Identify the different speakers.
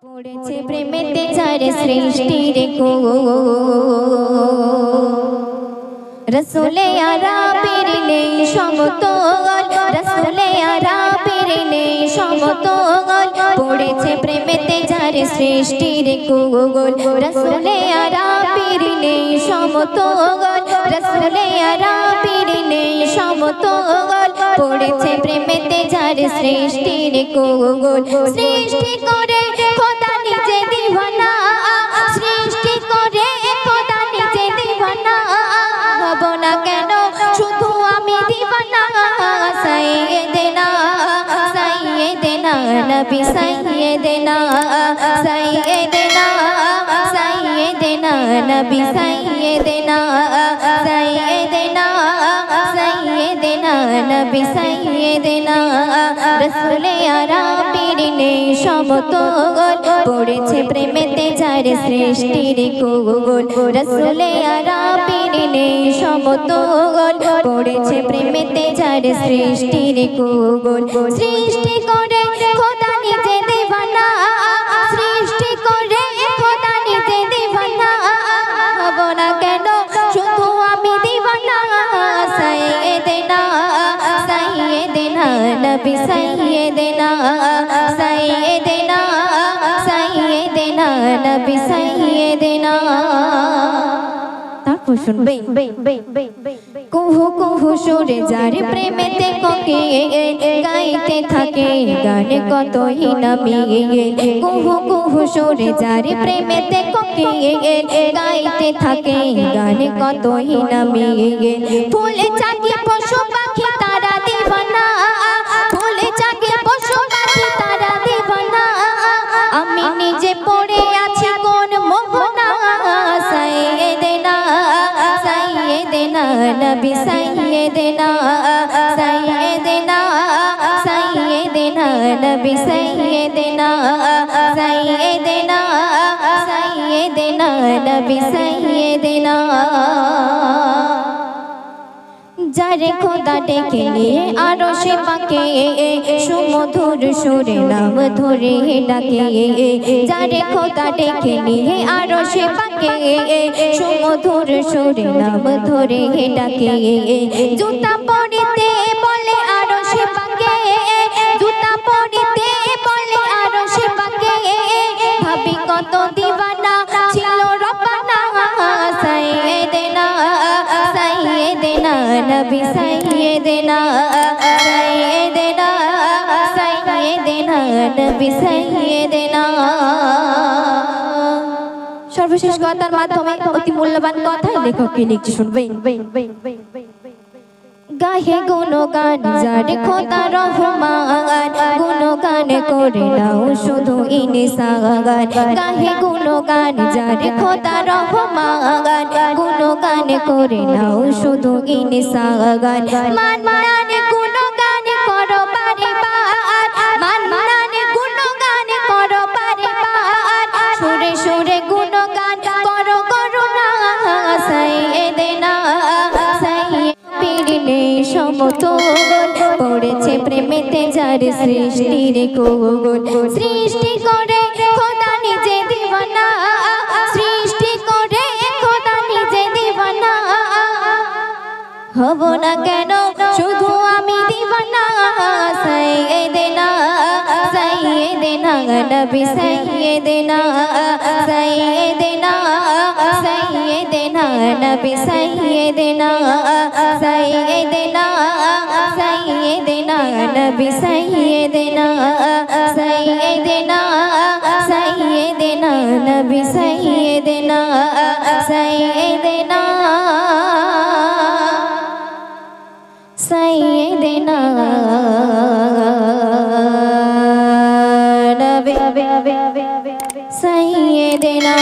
Speaker 1: পড়েছে প্রেমেতে যার সৃষ্টির কো রসুলে আরাপের নেই সমতল রসুলে আরাপের নেই সমতল পড়েছে প্রেমেতে যার সৃষ্টির কোগল রসুলে আরাপের নেই সমতল রসুলে আরাপের নেই সমতল পড়েছে প্রেমেতে যার সৃষ্টির কোগল সৃষ্টি করে খোদা নিজে দিওয়ানা সৃষ্টি করে খোদা নিজে দিওয়ানা হব না কেন শুধু আমি দিওয়ানা সাইয়েদেনা সাইয়েদেনা নবী সাইয়েদেনা সাইয়েদেনা সাইয়েদেনা নবী সাইয়েদেনা সাইয়েদেনা সাইয়েদেনা নবী সাইয়েদেনা রসুলে আরাপের নেই সমতল পড়েছে প্রেমেতে যার সৃষ্টির কোগল রসুলে আরাপের নেই সমতল পড়েছে প্রেমেতে যার সৃষ্টির কোগল সৃষ্টি করে খোদা নিজে দিওয়ানা সৃষ্টি করে খোদা নিজে দিওয়ানা হব না কেন শুধু আমি দিওয়ানা সাইয়েদেনা সাইয়েদেনা নবী সাইয়েদেনা সাইয়েদেনা সাইয়েদেনা নবী সাইয়েদেনা তারপর শুনবে কুহু কুহু সুরে যার প্রেমেতে কোকে গাইতে থাকে গানে কতই নামি কুহু কুহু সুরে যার প্রেমেতে কোকে গাইতে থাকে গানে কতই নামি ফুলে চাকি পশু পাখি তারা দিওয়ানা ফুলে চাকি পশু পাখি তারা দিওয়ানা আমি নিজে পড়ে আছি কোন মোহনা সাইয়েদেনা সাইয়েদেনা নবী সাইয়েদেনা সাইয়েদেনা সাইয়েদেনা নবী সাইয়েদেনা সাইয়েদেনা সাইয়েদেনা নবী সাইয়েদেনা যারে খোদা ডেকে নিয়ে আরশে পাকে সুমধুর সুরে নাম ধরে ডাকে যারে খোদা ডেকে নিয়ে আরশে পাকে সুমধুর সুরে নাম ধরে ডাকে জুতা পরিতে বলে আরশে পাকে জুতা পরিতে বলে আরশে পাকে ভাবি কত দিওয়ানা ছিল রব্বানা সাইয়েদেনা সাইয়েদেনা নবী সাইয়েদেনা সাইয়েদেনা সাইয়েদেনা নবী সাইয়েদেনা সর্বশেষ কথার মাধ্যমে অতি মূল্যবান কথা লেখককে লিখতে শুনবেন গাহে গুণগান যার খোদা রহমান গুণগান করে নাও শুধু ইনসান গাহে গুণগান যার খোদা রহমান গুণগান করে নাও শুধু ইনসান মাননানে গুণগান করো বারে বার মাননানে গুণগান করো বারে বার সুরে সুরে গুণগান করো করুণা সাইয়েদেনা সমতল পড়েছে প্রেমেতে যার সৃষ্টির কোগল সৃষ্টি করে খোদা নিজে দিওয়ানা সৃষ্টি করে খোদা নিজে দিওয়ানা হব না কেন শুধু আমি দিওয়ানা সাইয়েদেনা সাইয়েদেনা নবী সাইয়েদেনা সাইয়েদেনা সাইয়েদেনা নবী সাইয়েদেনা সাইয়েদেনা সাইয়েদেনা নবী সাইয়েদেনা সাইয়েদেনা সাইয়েদেনা নবী সাইয়েদেনা সাইয়েদেনা সাইয়েদেনা নবী সাইয়েদেনা